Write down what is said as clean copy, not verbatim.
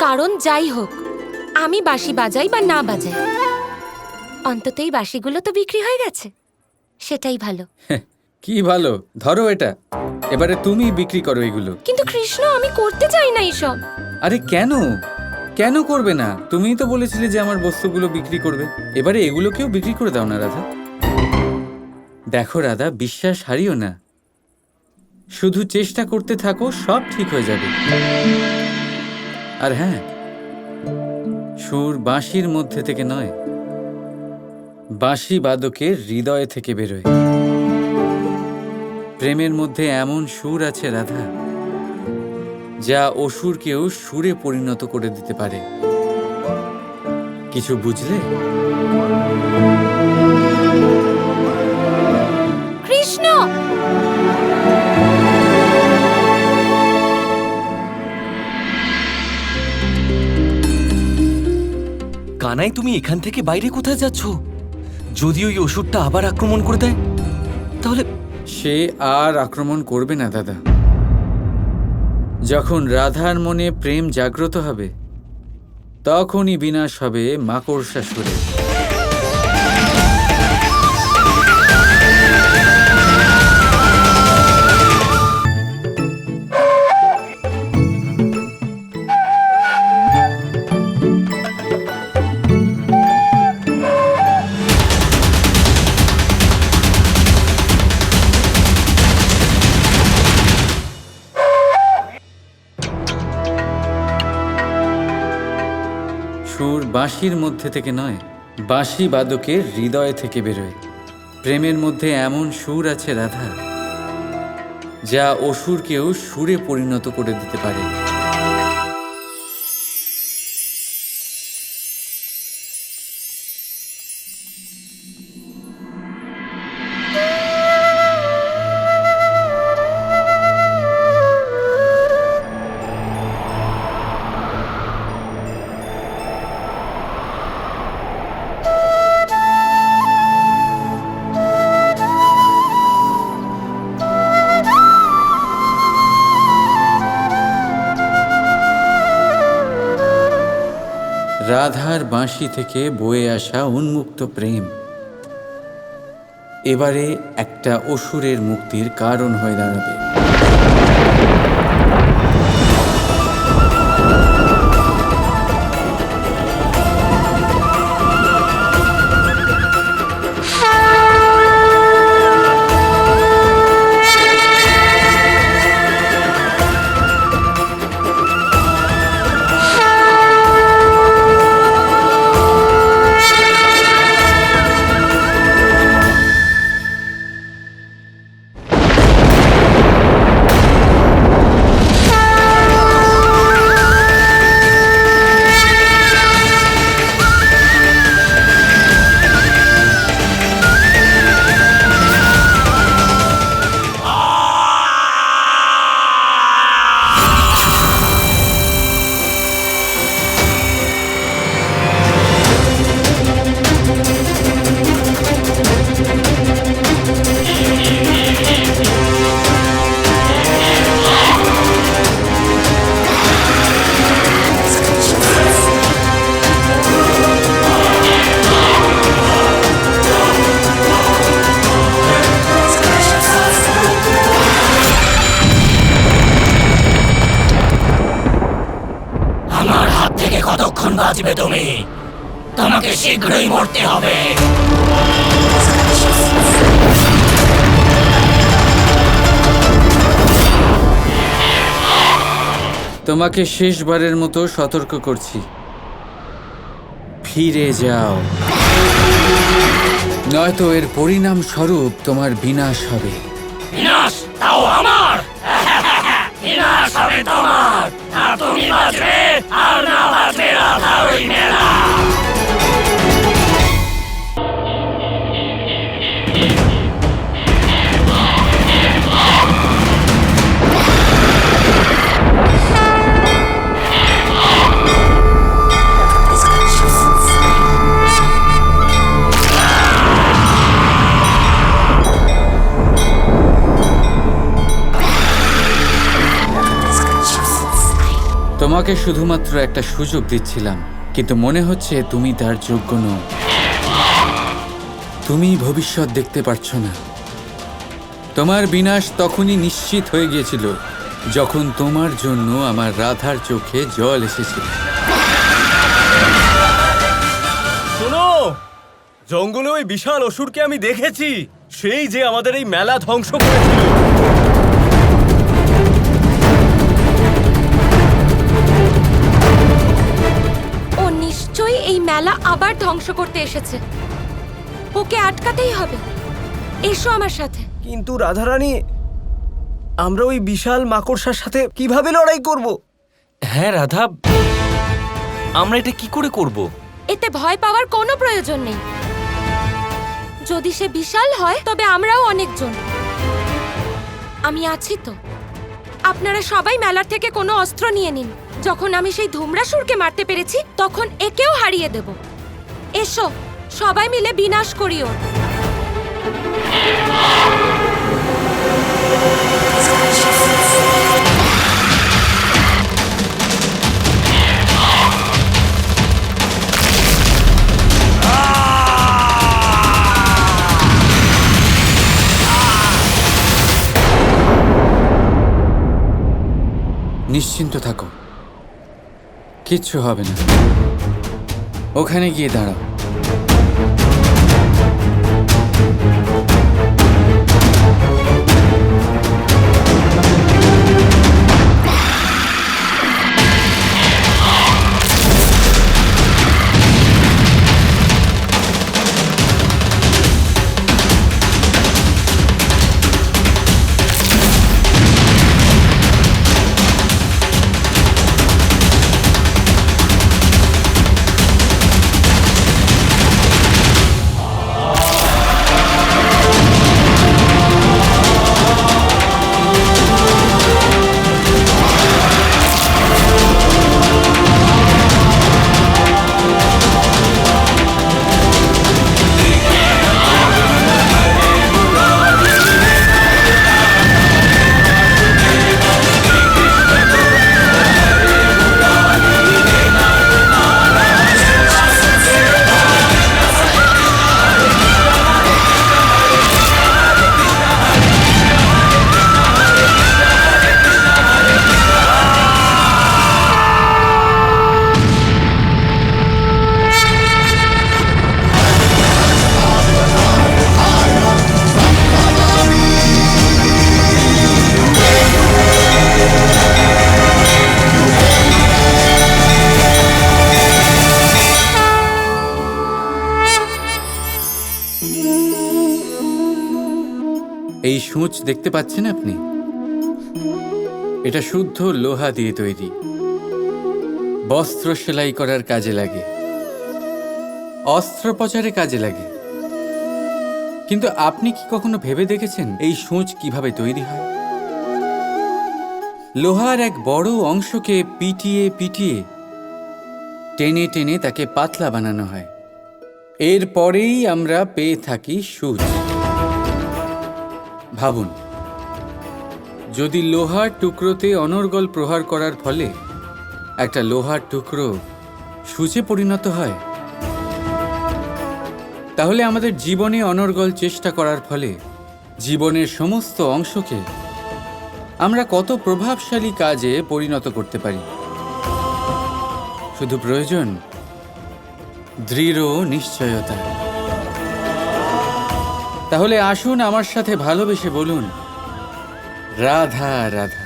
কারণ যাই হোক, আমি বাঁশি বাজাই বা না বাজাই, অন্তত এই বাঁশিগুলো তো বিক্রি হয়ে গেছে, সেটাই ভালো। কি ভালো, ধরো এটা, এবারে তুমি বিক্রি করো এগুলো। কিন্তু কৃষ্ণ, আমি করতে চাই না এইসব। আরে কেন কেন করবে না? তুমিই তো বলেছিলে যে আমার বস্তুগুলো বিক্রি করবে, এবারে এগুলোকেও বিক্রি করে দাও না রাধা। দেখো রাধা, বিশ্বাস হারিও না, শুধু চেষ্টা করতে থাকো, সব ঠিক হয়ে যাবে। আর হ্যাঁ, সুর বাঁশির মধ্যে থেকে নয়, বাঁশি বাদকের হৃদয় থেকে বেরোয়। প্রেমের মধ্যে এমন সুর আছে রাধা, যা অসুরকেও সুরে পরিণত করে দিতে পারে। কিছু বুঝলে? কৃষ্ণ! কানাই, তুমি এখান থেকে বাইরে কোথায় যাচ্ছ? যদি ওই অসুরটা আবার আক্রমণ করে দেয় তাহলে? সে আর আক্রমণ করবে না দাদা। যখন রাধার মনে প্রেম জাগ্রত হবে, তখনই বিনাশ হবে মাকড়সাসুরের। সুর বাঁশির মধ্যে থেকে নয়, বাঁশি বাদকের হৃদয় থেকে বেরোয়। প্রেমের মধ্যে এমন সুর আছে রাধা, যা অসুরকেও সুরে পরিণত করে দিতে পারে। রাধার বাঁশি থেকে বয়ে আসা উন্মুক্ত প্রেম এবারে একটা অসুরের মুক্তির কারণ হয়ে দাঁড়াবে। কতক্ষণ বাঁচবে তুমি? তোমাকে শীঘ্রই মরতে হবে। তোমাকে শেষবারের মতো সতর্ক করছি, ফিরে যাও, নয়তো এর পরিণাম স্বরূপ তোমার বিনাশ হবে। বিনাশ? তাও আমার? বিনাশ হবে তোমার, আর তুমি বাঁচবে আর না বাঁচবে রাধা ওই মেলা। তোমাকে শুধুমাত্র একটা সুযোগ দিচ্ছিলাম, কিন্তু মনে হচ্ছে তুমি তার যোগ্য নও। তুমি ভবিষ্যৎ দেখতে পারছো না। তোমার বিনাশ তখনই নিশ্চিত হয়ে গিয়েছিল যখন তোমার জন্য আমার রাধার চোখে জল এসেছিল। শোনো, জঙ্গলে ওই বিশাল অসুরকে আমি দেখেছি, সেই যে আমাদের এই মেলা ধ্বংস করেছিল। ও নিশ্চয়ই এই মেলা আবার ধ্বংস করতে এসেছে। ওকে আটকাতেই হবে। এসো আমার সাথে। কিন্তু রাধারানী, আমরা ওই বিশাল মাকড়সার সাথে কিভাবে লড়াই করব? হ্যাঁ রাধা, আমরা এটা কি করে করব? এতে ভয় পাওয়ার কোনো প্রয়োজন নেই। যদি সে বিশাল হয় তবে আমরাও অনেকজন। আমি আছি তো। আপনারা সবাই মেলার থেকে কোনো অস্ত্র নিয়ে নিন। যখন আমি সেই ধুমরাসুরকে মারতে পেরেছি তখন একেও হারিয়ে দেব। এসো, সবাই মিলে বিনাশ করি ওর। নিশ্চিন্ত থাকো, কিচ্ছু হবে না। ওখানে গিয়ে দাঁড়াও। এই সূঁচ দেখতে পাচ্ছেন আপনি? এটা শুদ্ধ লোহা দিয়ে তৈরি। বস্ত্র সেলাই করার কাজে লাগে, অস্ত্রোপচারে কাজে লাগে। কিন্তু আপনি কি কখনো ভেবে দেখেছেন এই সূঁচ কিভাবে তৈরি হয়? লোহার এক বড় অংশকে পিটিয়ে পিটিয়ে টেনে টেনে তাকে পাতলা বানানো হয়। এরপরেই আমরা পেয়ে থাকি সূঁচ। ভাবুন, যদি লোহার টুকরোতে অনর্গল প্রহার করার ফলে একটা লোহার টুকরো সূঁচে পরিণত হয়, তাহলে আমাদের জীবনে অনর্গল চেষ্টা করার ফলে জীবনের সমস্ত অংশকে আমরা কত প্রভাবশালী কাজে পরিণত করতে পারি। শুধু প্রয়োজন দৃঢ় নিশ্চয়তা। তাহলে আসুন আমার সাথে ভালোবেসে বলুন, রাধা রাধা।